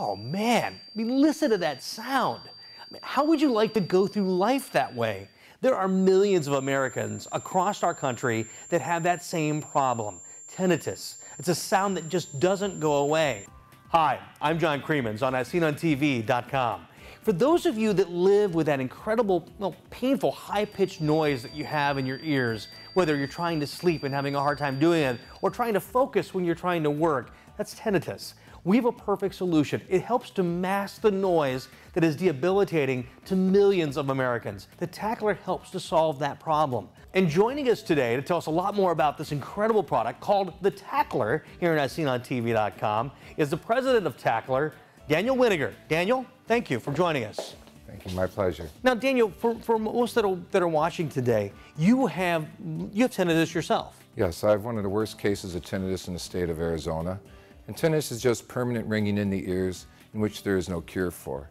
Oh man, I mean, listen to that sound. I mean, how would you like to go through life that way? There are millions of Americans across our country that have that same problem, tinnitus. It's a sound that just doesn't go away. Hi, I'm John Creemans on snoring.com. For those of you that live with that incredible, painful, high-pitched noise that you have in your ears, whether you're trying to sleep and having a hard time doing it, or trying to focus when you're trying to work, that's tinnitus. We have a perfect solution. It helps to mask the noise that is debilitating to millions of Americans. The Tackler helps to solve that problem. And joining us today to tell us a lot more about this incredible product called the Tackler here at snoring.com is the president of Tackler, Daniel Wenniger. Daniel, thank you for joining us. Thank you, my pleasure. Now, Daniel, for most that are watching today, you have tinnitus yourself. Yes, I have one of the worst cases of tinnitus in the state of Arizona. And tinnitus is just permanent ringing in the ears in which there is no cure for.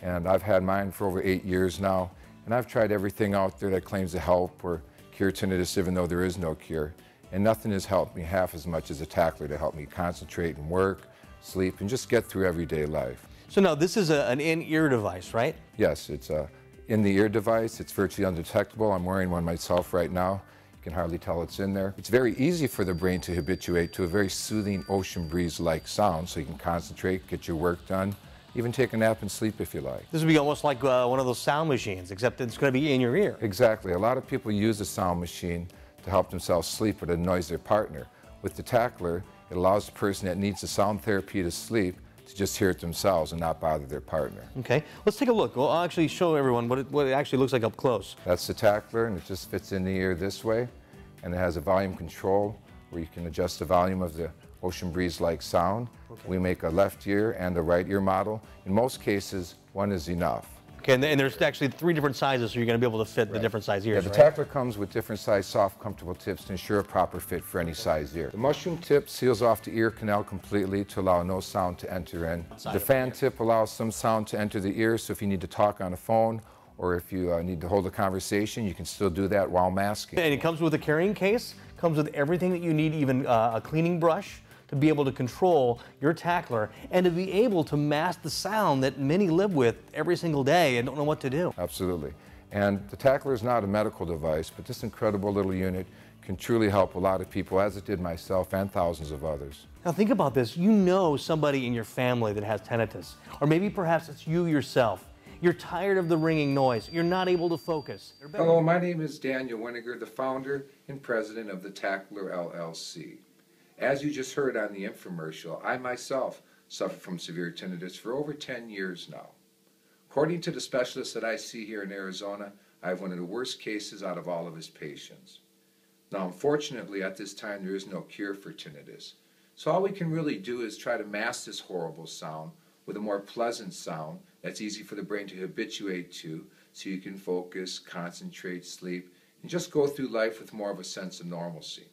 And I've had mine for over 8 years now, and I've tried everything out there that claims to help or cure tinnitus even though there is no cure. And nothing has helped me half as much as a Tackler to help me concentrate and work, sleep, and just get through everyday life. So now this is an in-ear device, right? Yes, it's a in-the-ear device. It's virtually undetectable. I'm wearing one myself right now. You can hardly tell it's in there. It's very easy for the brain to habituate to a very soothing ocean breeze-like sound, so you can concentrate, get your work done, even take a nap and sleep if you like. This would be almost like one of those sound machines, except it's going to be in your ear. Exactly. A lot of people use a sound machine to help themselves sleep or to annoy their partner. With the Tackler, it allows the person that needs the sound therapy to sleep to just hear it themselves and not bother their partner. Okay, let's take a look. I'll actually show everyone what it actually looks like up close. That's the Tackler, and it just fits in the ear this way, and it has a volume control where you can adjust the volume of the ocean breeze-like sound. Okay. We make a left ear and a right ear model. In most cases, one is enough. Okay, and there's actually 3 different sizes, so you're going to be able to fit the different size ears, Yeah, the Tackler comes with different size, soft, comfortable tips to ensure a proper fit for any size ear. The mushroom tip seals off the ear canal completely to allow no sound to enter in. The fan tip allows some sound to enter the ear, so if you need to talk on the phone or if you need to hold a conversation, you can still do that while masking. And it comes with a carrying case, comes with everything that you need, even a cleaning brush, to be able to control your Tackler and to be able to mask the sound that many live with every single day and don't know what to do. Absolutely. And the Tackler is not a medical device, but this incredible little unit can truly help a lot of people, as it did myself and thousands of others. Now think about this. You know somebody in your family that has tinnitus, or maybe perhaps it's you yourself. You're tired of the ringing noise. You're not able to focus. Hello, my name is Daniel Wenniger, the founder and president of the Tackler LLC. As you just heard on the infomercial, I myself suffer from severe tinnitus for over 10 years now. According to the specialist that I see here in Arizona, I have one of the worst cases out of all of his patients. Now, unfortunately, at this time, there is no cure for tinnitus. So all we can really do is try to mask this horrible sound with a more pleasant sound that's easy for the brain to habituate to, so you can focus, concentrate, sleep, and just go through life with more of a sense of normalcy.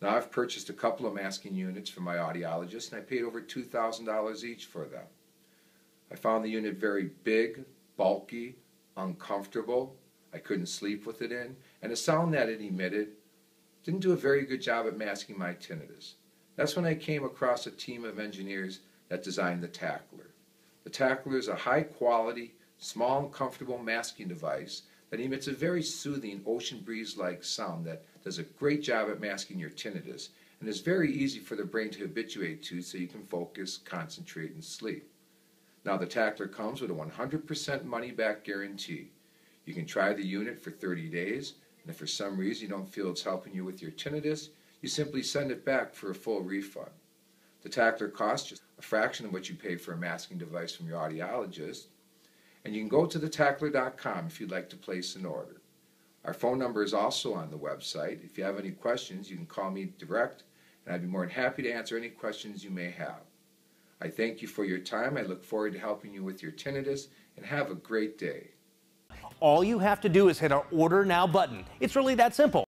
Now, I've purchased a couple of masking units from my audiologist, and I paid over $2,000 each for them. I found the unit very big, bulky, uncomfortable. I couldn't sleep with it in, and the sound that it emitted didn't do a very good job at masking my tinnitus. That's when I came across a team of engineers that designed the Tackler. The Tackler is a high-quality, small and comfortable masking device that emits a very soothing ocean breeze-like sound that does a great job at masking your tinnitus and is very easy for the brain to habituate to, so you can focus, concentrate, and sleep. Now, the Tackler comes with a 100% money-back guarantee. You can try the unit for 30 days, and if for some reason you don't feel it's helping you with your tinnitus, you simply send it back for a full refund. The Tackler costs just a fraction of what you pay for a masking device from your audiologist, and you can go to thetackler.com if you'd like to place an order. Our phone number is also on the website. If you have any questions, you can call me direct, and I'd be more than happy to answer any questions you may have. I thank you for your time. I look forward to helping you with your tinnitus, and have a great day. All you have to do is hit our Order Now button. It's really that simple.